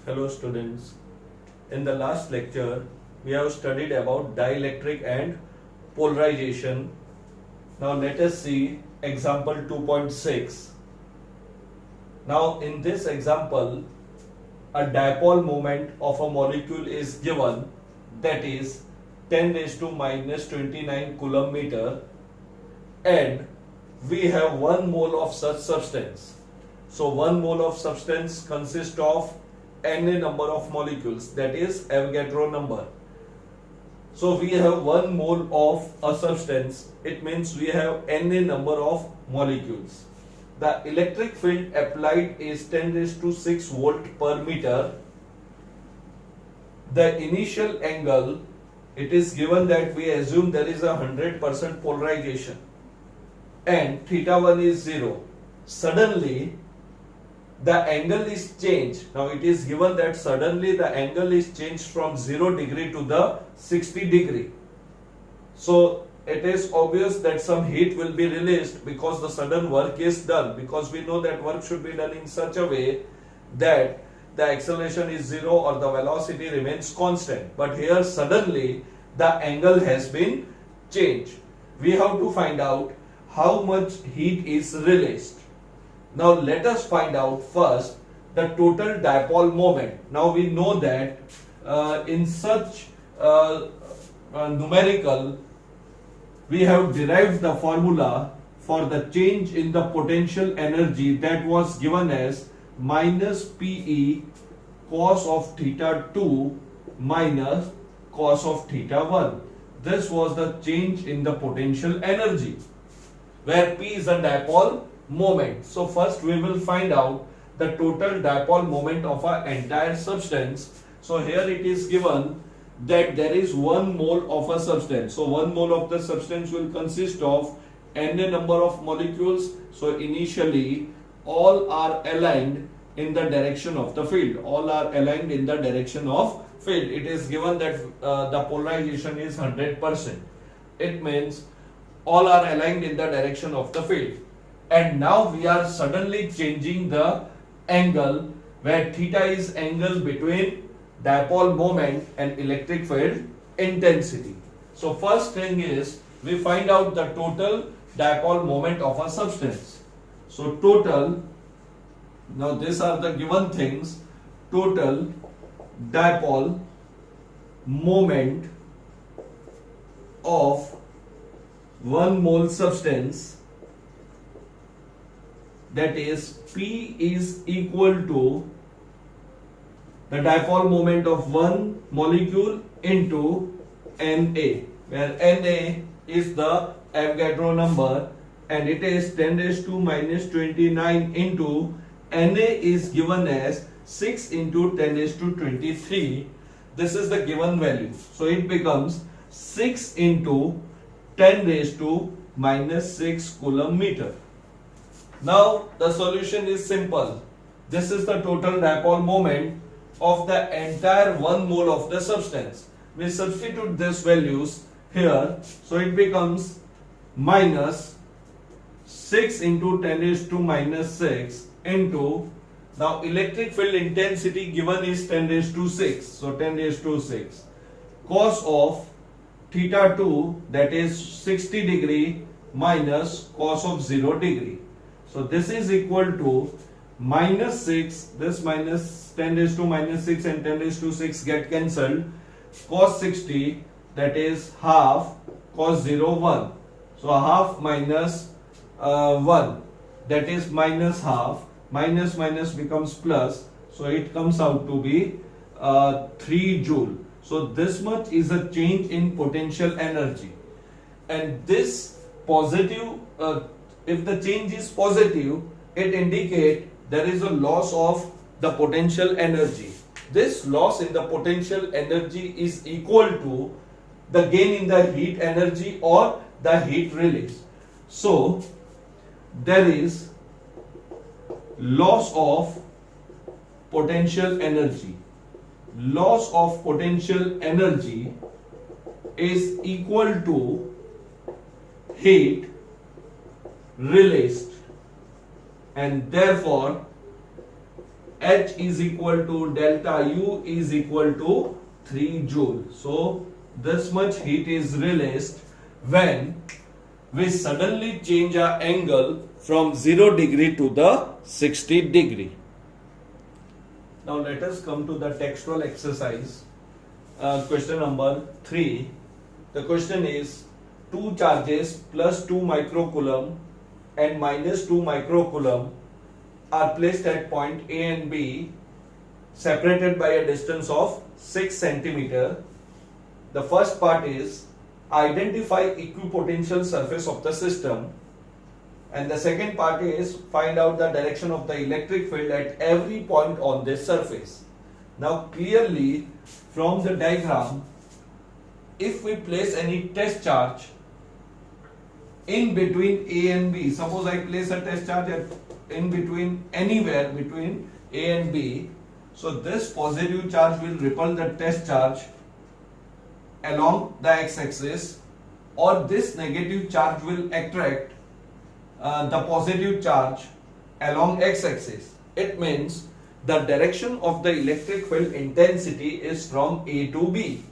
Hello students. In the last lecture, we have studied about dielectric and polarization. Now let us see example 2.6. Now in this example, a dipole moment of a molecule is given, that is 10 raised to minus 29 coulomb meter, and we have 1 mole of such substance. So 1 mole of substance consists of n number of molecules, that is Avogadro number. So we have 1 mole of a substance, it means we have n number of molecules. The electric field applied is 10 raised to 6 volt per meter. The initial angle, it is given that we assume there is a 100% polarization and theta 1 is 0. Suddenly the angle is changed. Now it is given that suddenly the angle is changed from 0 degree to the 60 degree. So it is obvious that some heat will be released because the sudden work is done, because we know that work should be done in such a way that the acceleration is 0 or the velocity remains constant. But here suddenly the angle has been changed. We have to find out how much heat is released. Now let us find out first the total dipole moment. Now we know that in such numerical, we have derived the formula for the change in the potential energy, that was given as minus PE cos of theta 2 minus cos of theta 1. This was the change in the potential energy, where P is a dipole moment. So first we will find out the total dipole moment of our entire substance. So here it is given that there is 1 mole of a substance. So 1 mole of the substance will consist of n number of molecules. So initially all are aligned in the direction of the field. All are aligned in the direction of field. It is given that the polarization is 100%. It means all are aligned in the direction of the field. And now we are suddenly changing the angle, where theta is angle between dipole moment and electric field intensity. So first thing is we find out the total dipole moment of a substance. So total, now these are the given things, total dipole moment of 1 mole substance, that is P is equal to the dipole moment of 1 molecule into Na, where Na is the Avogadro number and it is 10 raised to minus 29 into Na is given as 6 into 10 raised to 23. This is the given value. So it becomes 6 into 10 raised to minus 6 coulomb meter. Now the solution is simple. This is the total dipole moment of the entire 1 mole of the substance. We substitute these values here, so it becomes minus 6 into 10 raised to minus 6 into, now electric field intensity given is 10 raised to 6, so 10 raised to 6, cos of theta 2, that is 60 degree minus cos of 0 degree. So this is equal to minus 6, this minus 10 raised to minus 6 and 10 raised to 6 get cancelled, cos 60, that is half cos 0 1. So half minus 1, that is minus half, minus minus becomes plus, so it comes out to be 3 joule. So this much is a change in potential energy, and this positive, if the change is positive, it indicates there is a loss of the potential energy. This loss in the potential energy is equal to the gain in the heat energy or the heat release. So there is loss of potential energy. Loss of potential energy is equal to heat released, and therefore H is equal to delta U is equal to 3 joule. So this much heat is released when we suddenly change our angle from 0 degree to the 60 degree. Now let us come to the textual exercise. Question number 3. The question is, two charges plus 2 microcoulomb and minus 2 microcoulomb are placed at point A and B, separated by a distance of 6 centimeter. The first part is identify equipotential surface of the system, and the second part is find out the direction of the electric field at every point on this surface. Now clearly from the diagram, if we place any test charge in between A and B, suppose I place a test charge in between, anywhere between A and B, so this positive charge will repel the test charge along the x-axis, or this negative charge will attract the positive charge along x-axis. It means the direction of the electric field intensity is from A to B.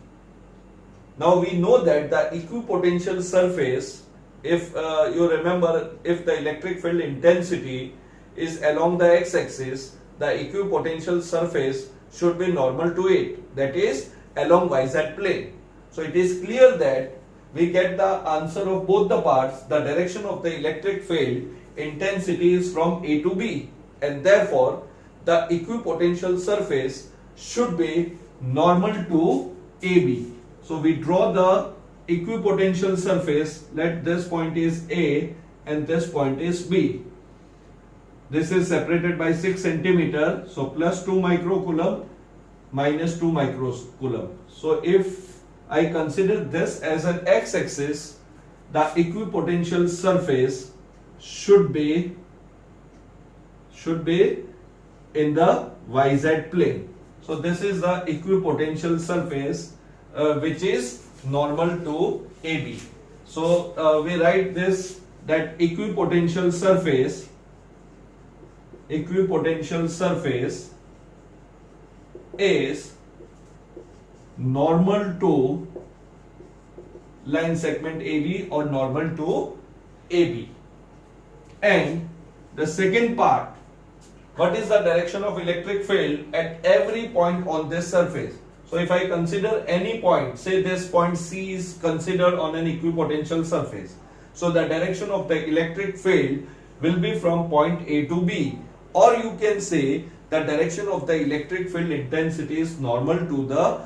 Now we know that the equipotential surface, if you remember, if the electric field intensity is along the x-axis, the equipotential surface should be normal to it, that is along YZ plane. So it is clear that we get the answer of both the parts. The direction of the electric field intensity is from A to B, and therefore the equipotential surface should be normal to AB. So we draw the equipotential surface. Let this point is A and this point is B. This is separated by 6 centimeter. So plus 2 microcoulomb minus 2 microcoulomb. So if I consider this as an x-axis, the equipotential surface should be in the YZ plane. So this is the equipotential surface which is normal to AB. So we write this, that equipotential surface is normal to line segment AB or normal to AB. And the second part, what is the direction of electric field at every point on this surface? So if I consider any point, say this point C is considered on an equipotential surface, so the direction of the electric field will be from point A to B, or you can say the direction of the electric field intensity is normal to the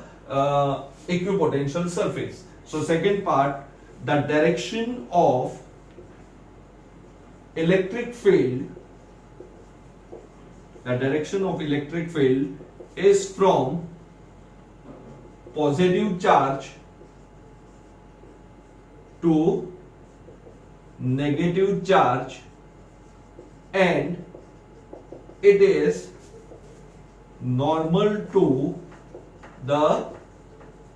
equipotential surface. So second part, the direction of electric field is from positive charge to negative charge, and it is normal to the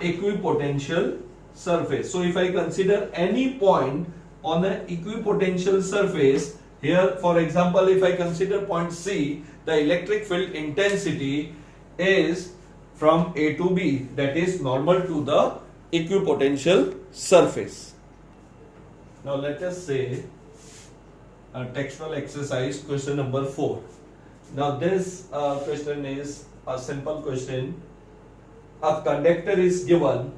equipotential surface. So if I consider any point on an equipotential surface, here for example if I consider point C, the electric field intensity is from A to B, that is normal to the equipotential surface. Now let us say a textual exercise, question number 4. Now this question is a simple question. A conductor is given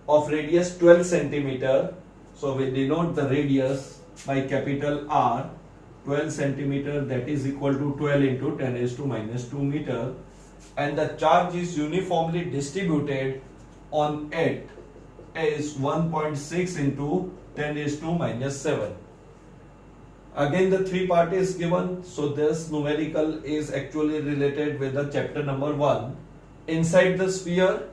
of radius 12 centimeter. So we denote the radius by capital R, 12 centimeter, that is equal to 12 into 10 raised to minus 2 meter, and the charge is uniformly distributed on it is 1.6 into 10 raised to minus 7. Again the three part is given, so this numerical is actually related with the chapter number 1. Inside the sphere,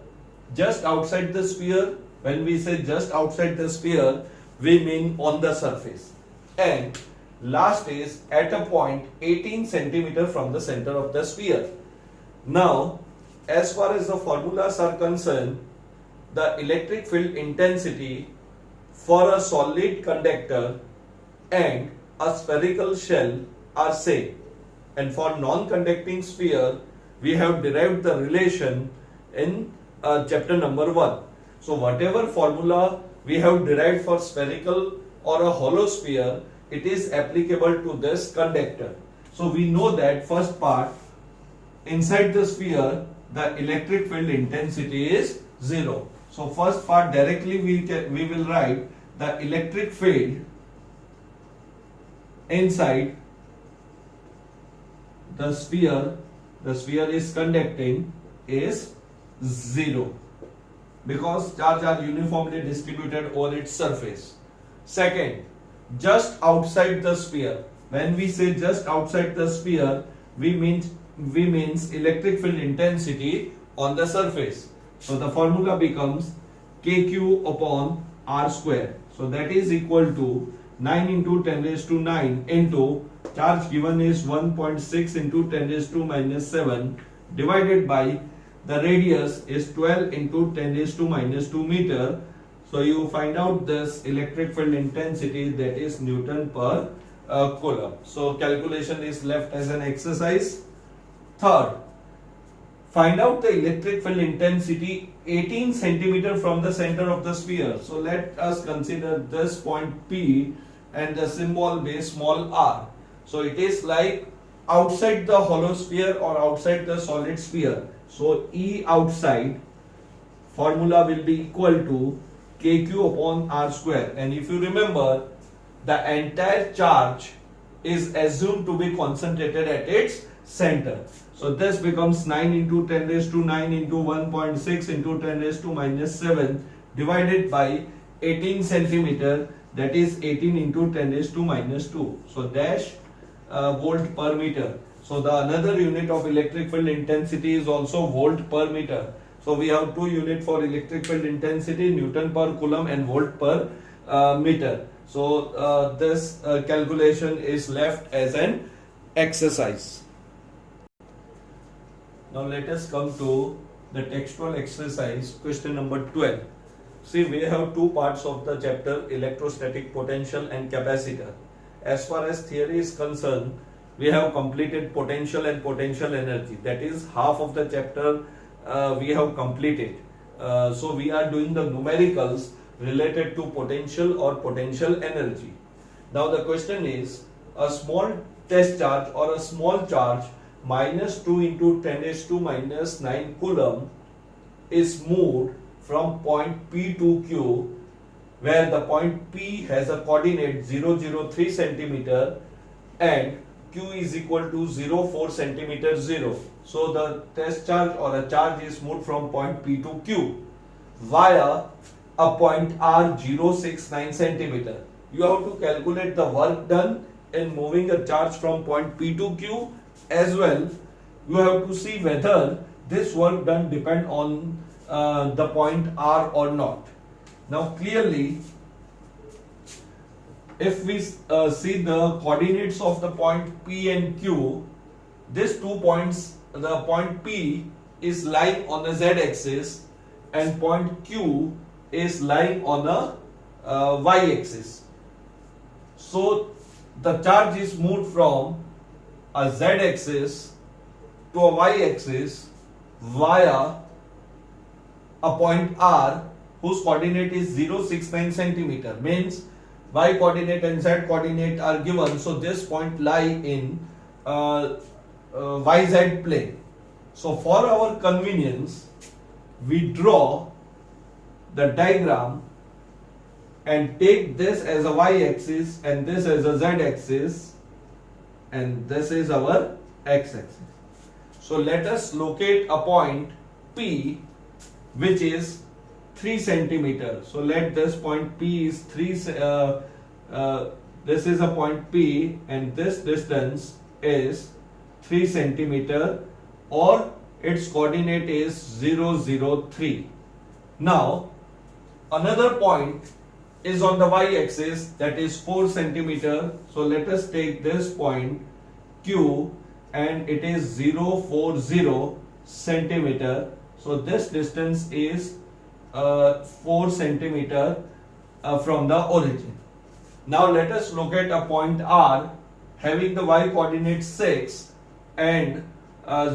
just outside the sphere. When we say just outside the sphere, we mean on the surface. And last is at a point 18 centimeter from the center of the sphere. Now, as far as the formulas are concerned, the electric field intensity for a solid conductor and a spherical shell are same. and for non-conducting sphere we have derived the relation in chapter number 1. So whatever formula we have derived for spherical or a hollow sphere, it is applicable to this conductor. So we know that first part, inside the sphere the electric field intensity is 0. So first part directly we will write the electric field inside the sphere is conducting is 0 because charge are uniformly distributed over its surface. Second, just outside the sphere. When we say just outside the sphere, we means electric field intensity on the surface. So the formula becomes kq upon r square. So that is equal to 9 into 10 raised to 9 into charge given is 1.6 into 10 raised to minus 7 divided by the radius is 12 into 10 raised to minus 2 meter. So you find out this electric field intensity, that is Newton per coulomb. So calculation is left as an exercise. Third, find out the electric field intensity 18 centimeter from the center of the sphere. So let us consider this point P and the symbol be small r. So it is like outside the hollow sphere or outside the solid sphere. So E outside formula will be equal to kq upon r square. And if you remember, the entire charge is assumed to be concentrated at its center. So this becomes 9 into 10 raised to 9 into 1.6 into 10 raised to minus 7 divided by 18 centimeter, that is 18 into 10 raised to minus 2. So dash volt per meter. So the another unit of electric field intensity is also volt per meter. So we have two units for electric field intensity, Newton per coulomb and volt per meter. So this calculation is left as an exercise. Now let us come to the textual exercise, question number 12. See, we have two parts of the chapter, electrostatic potential and capacitor. As far as theory is concerned, we have completed potential and potential energy. That is half of the chapter we have completed. So we are doing the numericals related to potential or potential energy. Now the question is, a small test charge or a small charge minus 2 into 10 raised to minus 9 coulomb is moved from point P to Q, where the point P has a coordinate 003 centimeter and Q is equal to 04 centimeter 0. So the test charge or a charge is moved from point P to Q via a point R 069 centimeter. You have to calculate the work done in moving a charge from point P to Q, as well you have to see whether this work done depend on the point R or not. Now clearly, if we see the coordinates of the point P and Q, these 2 points, the point P is lying on the z-axis and point Q is lying on a y-axis. So the charge is moved from a z-axis to a y-axis via a point R whose coordinate is 069 centimeter. Means y coordinate and z coordinate are given, so this point lie in YZ plane. So for our convenience, we draw the diagram and take this as a y-axis and this as a z-axis, and this is our x-axis. So let us locate a point P which is 3 centimeter. So let this point P is 3, this is a point P and this distance is 3 centimeter or its coordinate is 003. Now another point is on the y-axis, that is 4 centimeter. So let us take this point Q and it is 040 centimeter. So this distance is 4 centimeter from the origin. Now let us locate a point R having the y coordinate 6 and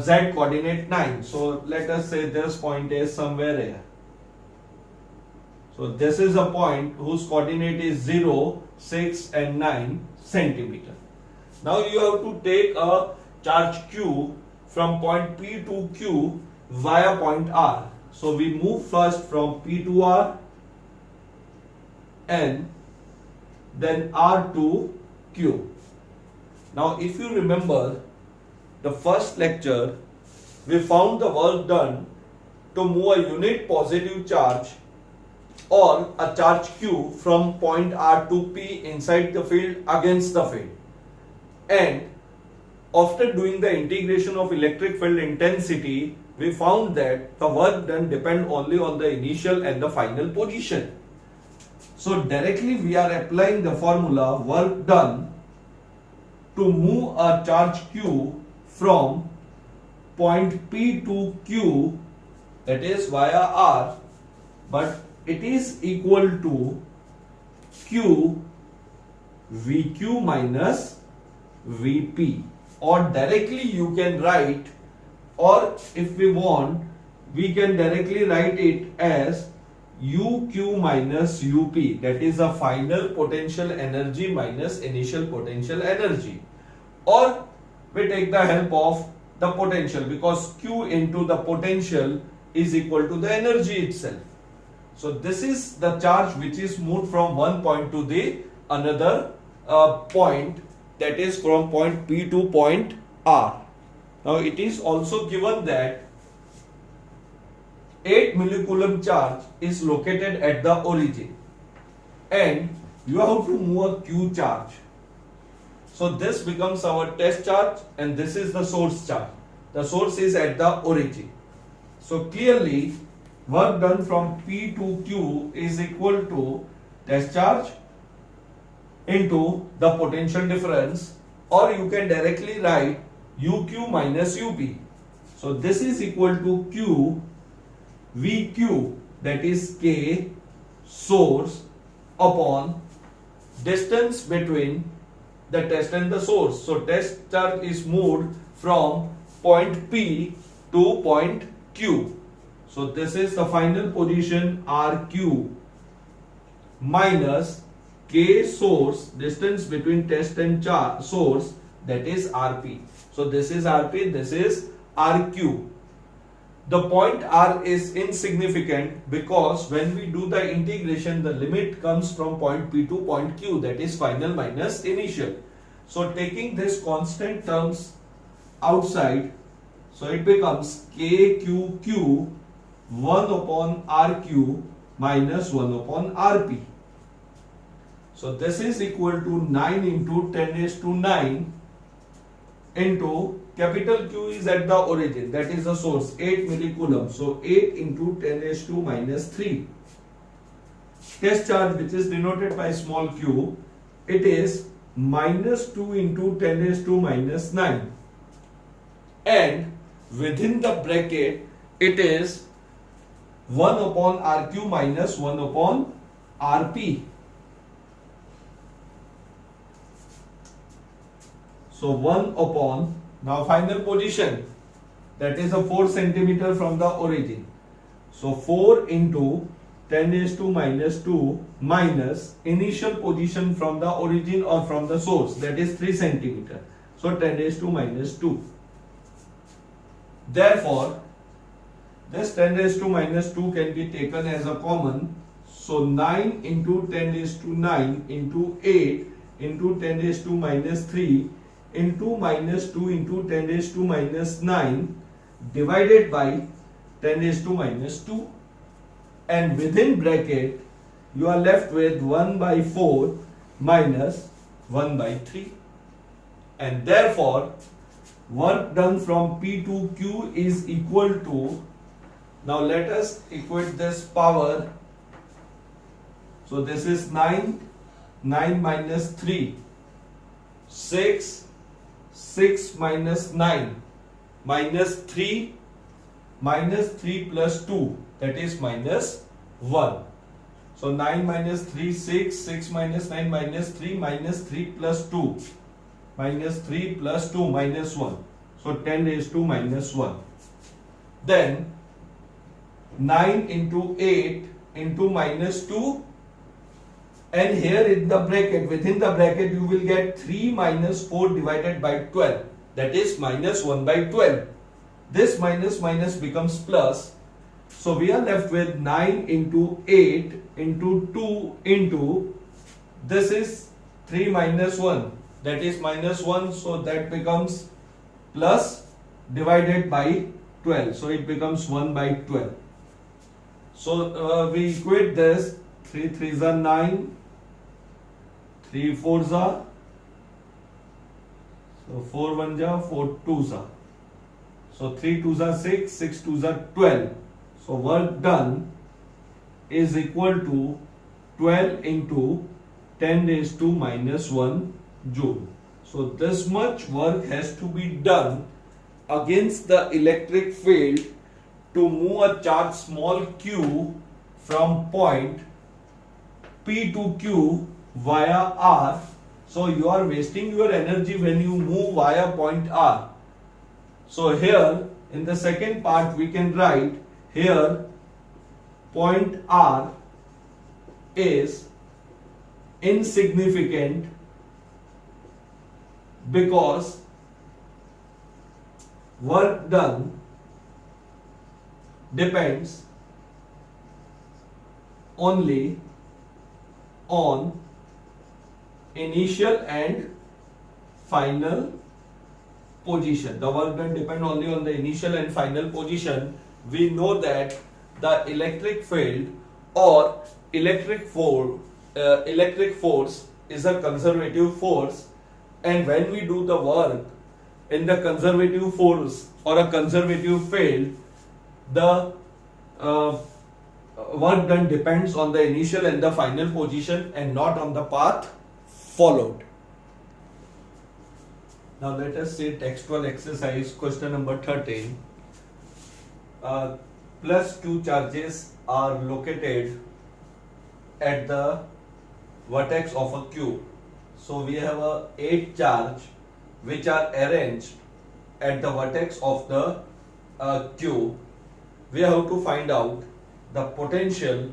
z coordinate 9. So let us say this point is somewhere here. So this is a point whose coordinate is 0, 6 and 9 centimeter. Now you have to take a charge Q from point P to Q via point R. So we move first from P to R and then R to Q. Now if you remember the first lecture, we found the work done to move a unit positive charge or a charge Q from point R to P inside the field against the field. And after doing the integration of electric field intensity, we found that the work done depend only on the initial and the final position. So directly we are applying the formula work done to move a charge Q from point P to Q, that is via R, but it is equal to Q VQ minus VP, or directly you can write, or if we want we can directly write it as UQ minus UP, that is a final potential energy minus initial potential energy, or we take the help of the potential because Q into the potential is equal to the energy itself. So this is the charge which is moved from one point to the another point, that is from point P to point R. Now it is also given that 8 millicoulomb charge is located at the origin and you have to move a Q charge. So this becomes our test charge and this is the source charge. The source is at the origin. So clearly work done from P to Q is equal to test charge into the potential difference, or you can directly write UQ minus UP. So this is equal to Q VQ, that is K source upon distance between the test and the source. So test charge is moved from point P to point Q. So this is the final position RQ minus K source, distance between test and source, that is RP. So this is RP, this is RQ. The point R is insignificant because when we do the integration, the limit comes from point P to point Q, that is final minus initial. So taking this constant terms outside, so it becomes KQQ 1 upon RQ minus 1 upon RP. So this is equal to 9 into 10 raised to 9 into capital Q is at the origin, that is the source, 8 millicoulomb. So 8 into 10 raised to minus 3. Test charge, which is denoted by small q, it is minus 2 into 10 raised to minus 9. And within the bracket, it is 1 upon RQ minus 1 upon RP. So 1 upon, now final position, that is a 4 centimeter from the origin. So 4 into 10 raised to minus 2 minus initial position from the origin or from the source, that is 3 centimeter. So 10 raised to minus 2. Therefore, this 10 raised to minus 2 can be taken as a common. So 9 into 10 raised to 9 into 8 into 10 raised to minus 3 into minus 2 into 10 raised to minus 9 divided by 10 raised to minus 2. And within bracket, you are left with 1 by 4 minus 1 by 3. And therefore, work done from P to Q is equal to, now let us equate this power. So this is 9, 9 minus 3, 6, 6 minus 9, minus 3 plus 2, that is minus 1. So 9 minus 3, 6, 6 minus 9, minus 3 plus 2, minus 3 plus 2, minus 1. So 10 raised to minus 1. Then 9 into 8 into minus 2, and here in the bracket, within the bracket you will get 3 minus 4 divided by 12, that is minus 1 by 12. This minus minus becomes plus, so we are left with 9 into 8 into 2 into, this is 3 minus 1, that is minus 1, so that becomes plus divided by 12, so it becomes 1 by 12. So we equate this, 3 3s are 9, 3 4s are, so 4 1s are, 4 2s are, so 3 2s are 6, 6 2s are 12. So work done is equal to 12 into 10 raised to minus 1 joule. So this much work has to be done against the electric field to move a charge small q from point P to Q via R. So you are wasting your energy when you move via point R. So here in the second part we can write, here point R is insignificant because work done depends only on initial and final position. The work done depends only on the initial and final position. We know that the electric field or electric force is a conservative force, and when we do the work in the conservative force or a conservative field, the work done depends on the initial and the final position and not on the path followed. Now let us see textual exercise question number 13. Plus 2 charges are located at the vertex of a cube. So we have a 8 charge which are arranged at the vertex of the cube. We have to find out the potential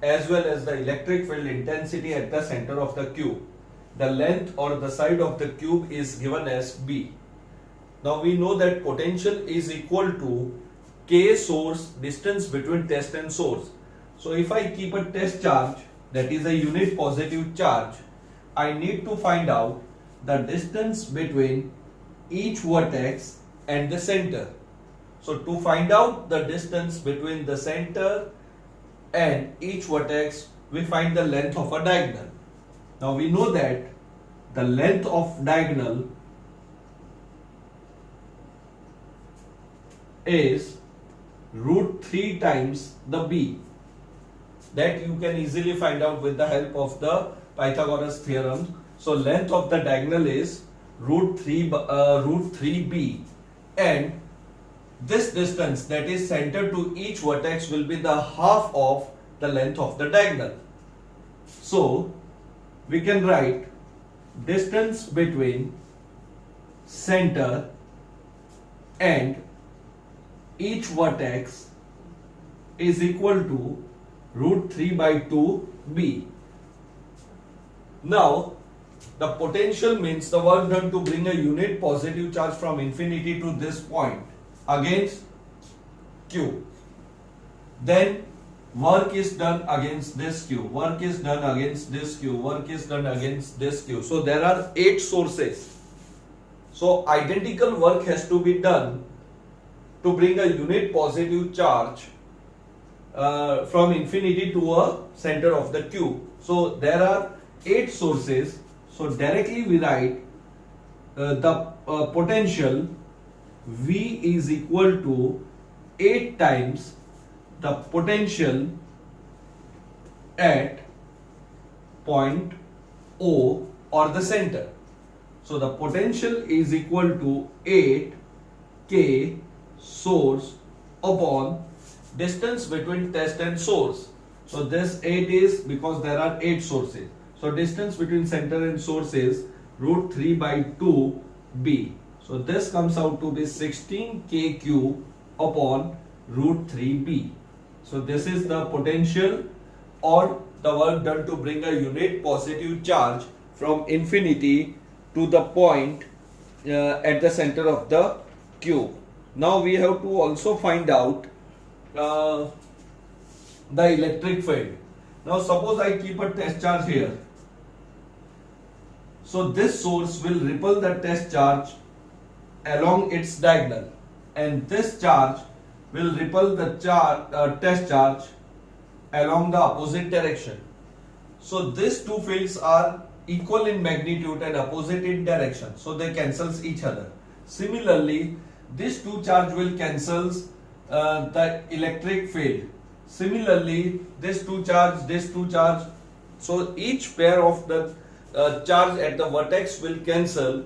as well as the electric field intensity at the center of the cube. The length or the side of the cube is given as B. Now we know that potential is equal to K source distance between test and source. So if I keep a test charge, that is a unit positive charge, I need to find out the distance between each vertex and the center. So to find out the distance between the center and each vertex, we find the length of a diagonal. Now we know that the length of diagonal is root 3 times the B. That you can easily find out with the help of the Pythagoras theorem. So length of the diagonal is root 3b, and this distance, that is center to each vertex, will be the half of the length of the diagonal. So we can write distance between center and each vertex is equal to root 3 by 2b. Now the potential means the work done to bring a unit positive charge from infinity to this point against Q. Then work is done against this Q, work is done against this Q, work is done against this Q. So there are 8 sources. So identical work has to be done to bring a unit positive charge from infinity to a center of the cube. So there are 8 sources. So directly we write the potential V is equal to 8 times the potential at point O or the center. So the potential is equal to 8 K source upon distance between test and source. So this 8 is because there are 8 sources. So distance between center and source is root 3 by 2 B. So this comes out to be 16 k cube upon root 3b. So this is the potential or the work done to bring a unit positive charge from infinity to the point at the center of the cube. Now we have to also find out the electric field. Now suppose I keep a test charge here. So this source will repel the test charge along its diagonal, and this charge will repel the test charge along the opposite direction. So these two fields are equal in magnitude and opposite in direction, so they cancels each other. Similarly, these two charge will cancels the electric field. Similarly, this two charge, so each pair of the charge at the vertex will cancel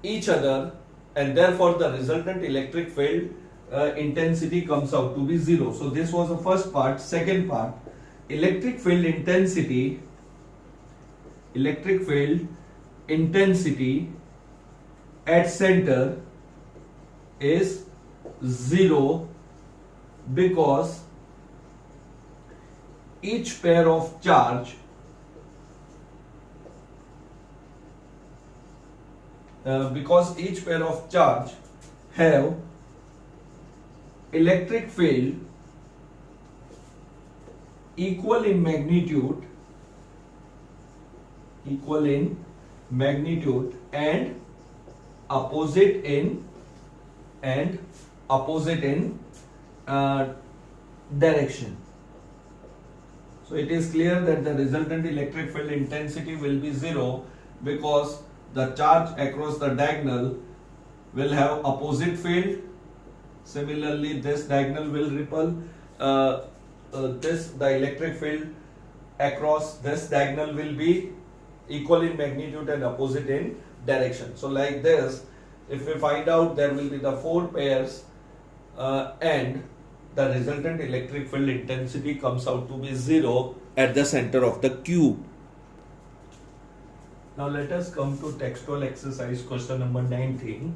each other, and therefore the resultant electric field intensity comes out to be 0. So this was the first part. Second part, electric field intensity at center is 0 because each pair of charge have electric field equal in magnitude and opposite in direction. So it is clear that the resultant electric field intensity will be 0 because the charge across the diagonal will have opposite field. Similarly, this diagonal will repel the electric field across this diagonal will be equal in magnitude and opposite in direction. So like this, if we find out, there will be the 4 pairs and the resultant electric field intensity comes out to be 0 at the center of the cube. Now let us come to textual exercise question number 19.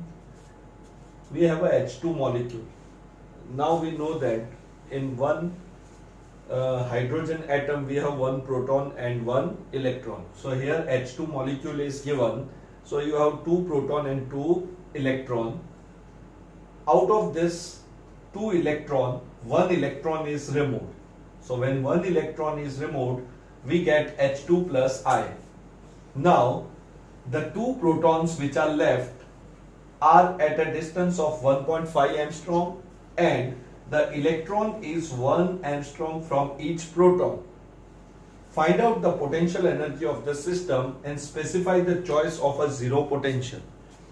We have a H2 molecule. Now we know that in one hydrogen atom we have one proton and one electron. So here H2 molecule is given. So you have 2 proton and 2 electron. Out of this 2 electron, 1 electron is removed. So when 1 electron is removed, we get H2 plus I. Now the 2 protons which are left are at a distance of 1.5 angstrom and the electron is 1 angstrom from each proton. Find out the potential energy of the system and specify the choice of a zero potential.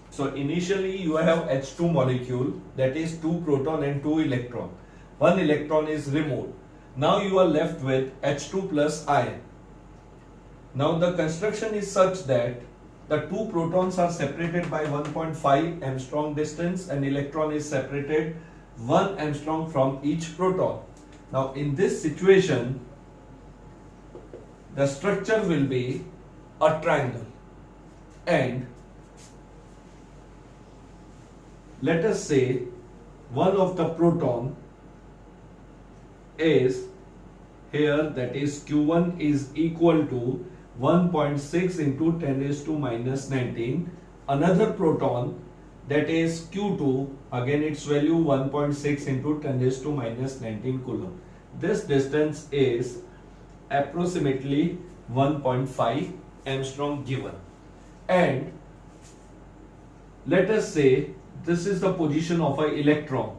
So initially you have H2 molecule, that is 2 proton and 2 electron. 1 electron is removed. Now you are left with H2 plus ion. Now the construction is such that the 2 protons are separated by 1.5 angstrom distance and electron is separated 1 angstrom from each proton. Now in this situation, the structure will be a triangle, and let us say one of the proton is here, that is Q1 is equal to 1.6 into 10 raised to minus 19. Another proton, that is Q2, again its value 1.6 into 10 raised to minus 19 coulomb. This distance is approximately 1.5 angstrom given, and let us say this is the position of an electron.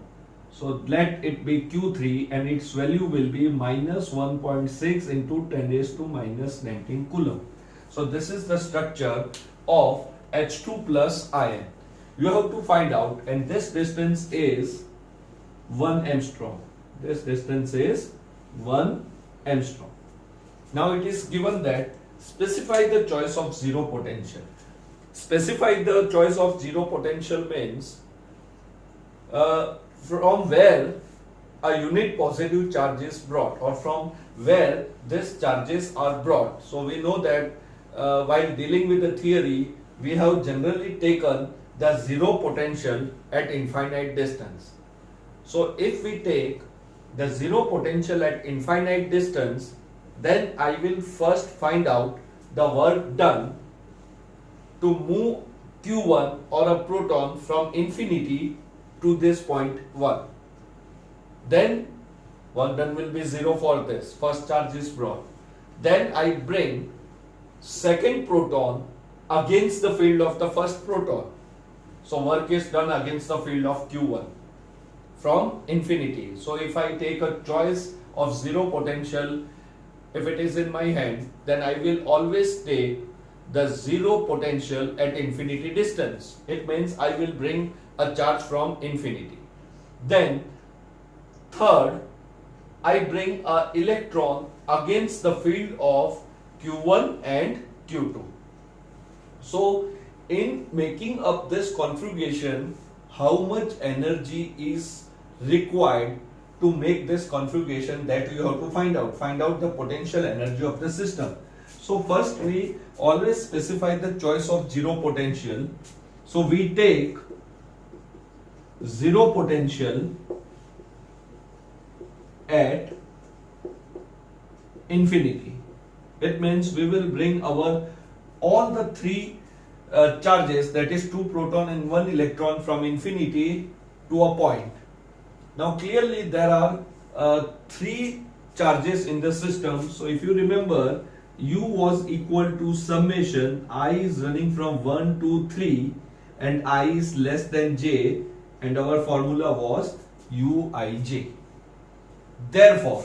So let it be Q3 and its value will be minus 1.6 into 10 raised to minus 19 coulomb. So this is the structure of H2 plus ion. You have to find out, and this distance is 1 angstrom. This distance is 1 angstrom. Now it is given that specify the choice of zero potential. Specify the choice of zero potential means from where a unit positive charge is brought, or from where these charges are brought. So we know that while dealing with the theory, we have generally taken the zero potential at infinite distance. So if we take the zero potential at infinite distance, then I will first find out the work done to move q1 or a proton from infinity to this point 1. Then work done will be 0 for this. First charge is brought. Then I bring second proton against the field of the first proton. So work is done against the field of q1 from infinity. So if I take a choice of zero potential, if it is in my hand, then I will always take the zero potential at infinity distance. It means I will bring a charge from infinity. Then third, I bring an electron against the field of q1 and q2. So in making up this configuration, how much energy is required to make this configuration, that you have to find out. Find out the potential energy of the system. So first we always specify the choice of zero potential. So we take zero potential at infinity. It means we will bring our all the three charges, that is 2 proton and 1 electron, from infinity to a point. Now clearly there are 3 charges in the system. So if you remember, U was equal to summation I is running from 1 to 3 and I is less than J, and our formula was Uij. Therefore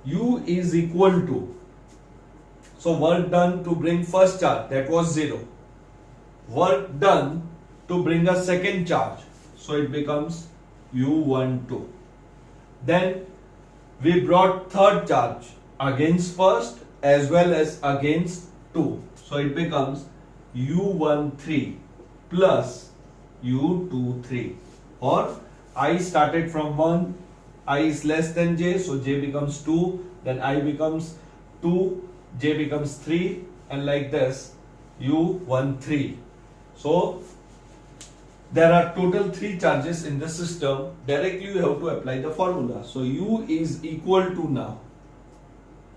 U is equal to, so work done to bring first charge, that was 0. Work done to bring a second charge, so it becomes U12. Then we brought third charge against first as well as against 2. So it becomes U13 plus U23. Or I started from 1, I is less than J, so J becomes 2, then I becomes 2, J becomes 3, and like this U13. So there are total 3 charges in the system. Directly you have to apply the formula. So U is equal to now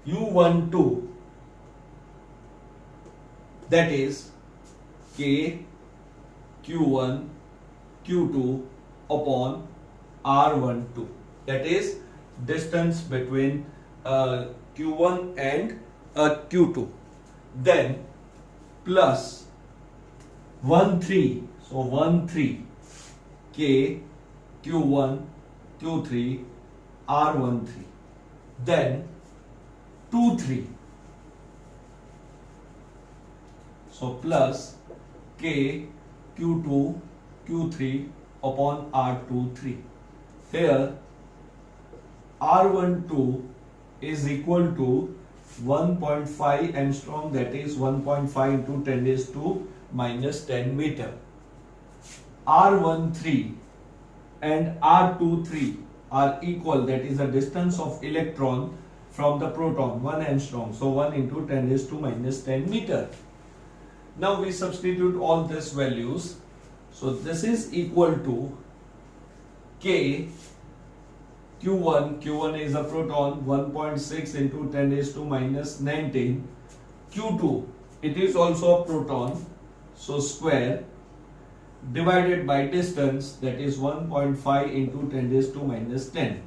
U12, that is K Q1 Q2 upon R12, that is distance between Q1 and Q2. Then plus 13, so 13 K Q1 Q3 R13. Then 23, so plus K Q2 Q3 upon R23. Here R12 is equal to 1.5 angstrom, that is 1.5 into 10 raised to minus 10 meter. R13 and R23 are equal, that is the distance of electron from the proton, 1 angstrom, so 1 into 10 raised to minus 10 meter. Now we substitute all these values. So this is equal to K Q1 is a proton, 1.6 into 10 raised to minus 19. Q2, it is also a proton, so square, divided by distance, that is 1.5 into 10 raised to minus 10.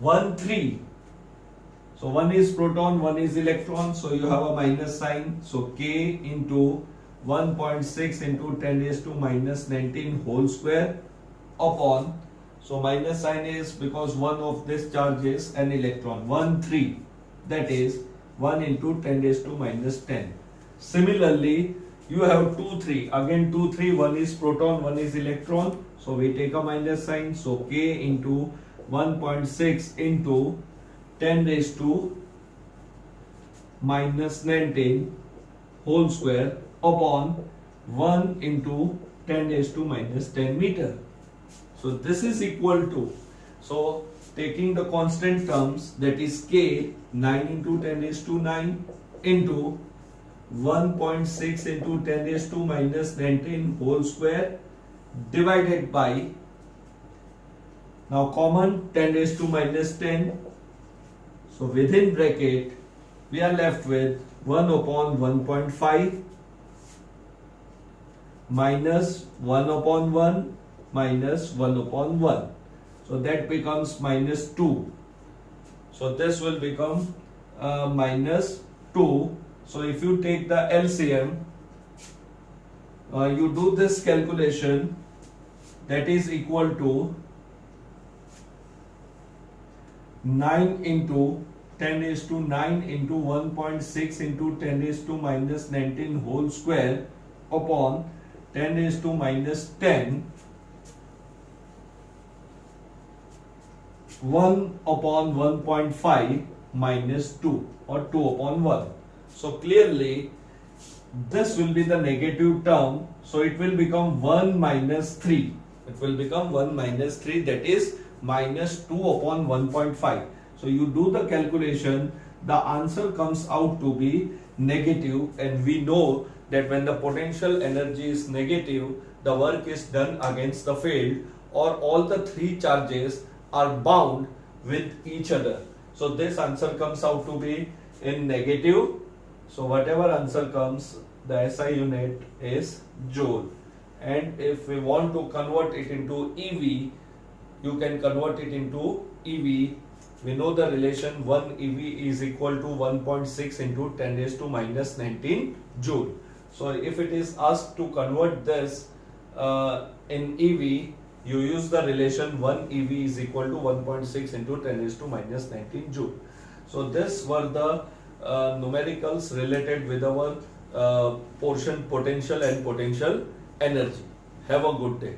13, so 1 is proton, 1 is electron, so you have a minus sign, so K into 1.6 into 10 raised to minus 19 whole square upon, so minus sign is because one of this charge is an electron, 13, that is 1 into 10 raised to minus 10. Similarly, you have 2, 3, again 2, 3, 1 is proton, 1 is electron, so we take a minus sign, so K into 1.6 into 10 raised to minus 19 whole square upon 1 into 10 raised to minus 10 meter. So this is equal to, so taking the constant terms, that is K, 9 into 10 raised to 9 into 1.6 into 10 raised to minus 19 whole square divided by, now common 10 raised to minus 10. So within bracket we are left with 1 upon 1.5 minus 1 upon 1 minus 1 upon 1. So that becomes minus 2. So this will become minus 2. So if you take the LCM, you do this calculation, that is equal to 9 into 10 raised to 9 into 1.6 into 10 raised to minus 19 whole square upon 10 raised to minus 10, 1 upon 1.5 minus 2 or 2 upon 1. So clearly this will be the negative term, so it will become 1 minus 3. It will become 1 minus 3, that is minus 2 upon 1.5. So you do the calculation, the answer comes out to be negative, and we know that when the potential energy is negative, the work is done against the field, or all the three charges are bound with each other. So this answer comes out to be in negative. So whatever answer comes, the SI unit is joule. And if we want to convert it into EV, you can convert it into EV. We know the relation 1 EV is equal to 1.6 into 10 raised to minus 19 joule. So if it is asked to convert this in EV, you use the relation 1 EV is equal to 1.6 into 10 raised to minus 19 joule. So this were the numericals related with our portion potential and potential energy. Have a good day.